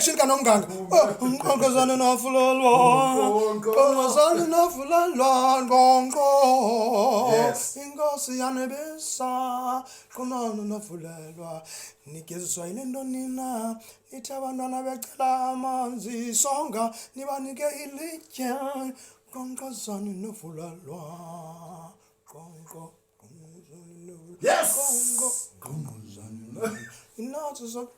Action kanonganga konkozana nafulelwa konkozana nafulelwa ngongo ingosi yanebesa konana nafulelwa nikeziswa yilento nina ithi abantwana becela amanzi songa nibanike ilitye konkozana nafulelwa kongo yes konkozana inazo so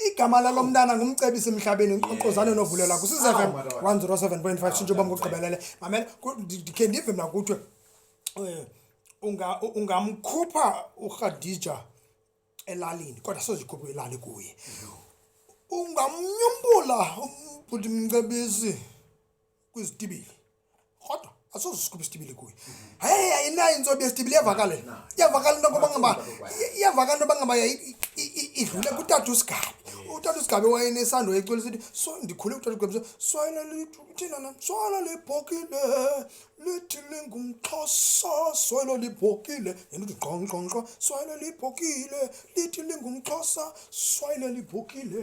igama lalo mntana ngumcebisi emhlabeni inkonkozane novulelwa ku-7 107.5 shintshoba ngokugqibelele mamela ndikhe ndive mna kuthiwe ungamkhupha uRhadija elalini kodwa sozikhuphe ilali kuye ungamnyumbula umbhuti mcebisi kwizitibili kodwa asozikhupha isitibili kuye hayi ayinayo intsobi yesitibili iyavakala into ngoba ngaba iyavakala into ngaba idlule kutata uSigabi utata uSigabi wayenesando ecela sithi so ndikhule utata uSigabi swayela lithi thina na swala libhokile lithi lingumXhosa swayela libhokile yena uthi qonqonqo swayela libhokile lithi lingumXhosa swayela libhokile